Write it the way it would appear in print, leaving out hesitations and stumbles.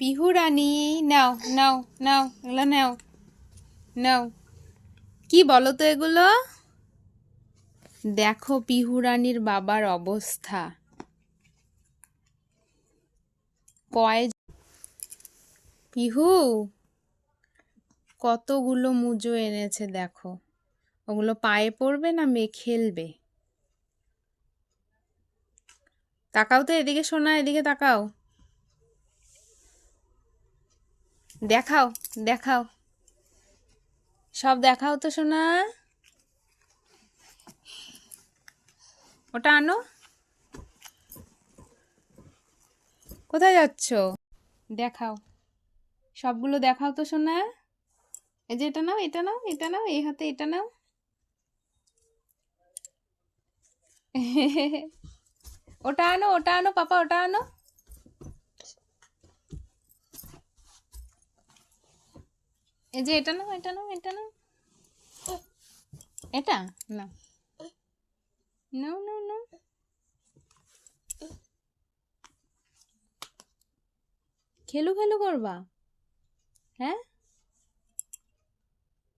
পিহু রানী, নাও নাও নাও, এগুলো নাও নাও। কি বলো তো এগুলো? দেখো পিহু রানীর বাবার অবস্থা। কয় পিহু কতগুলো মুজো এনেছে দেখো। ওগুলো পায়ে পড়বে না মেয়ে খেলবে? তাকাও তো এদিকে, শোনা এদিকে তাকাও। দেখাও দেখাও, সব দেখাও তো শোনা। ওটা আনো। কোথায় যাচ্ছ? দেখাও, সবগুলো দেখাও তো শোনা। এই যে এটা নাও, এটা নাও, এটা নাও, এই হাতে এটা নাও। ওটা আনো, ওটা আনো পাপা, ওটা আনো। এই যে এটা নাও, এটা নাও, এটা নাও। এটা না, নাও নাও নাও। খেলু খেলু করবা? হ্যাঁ।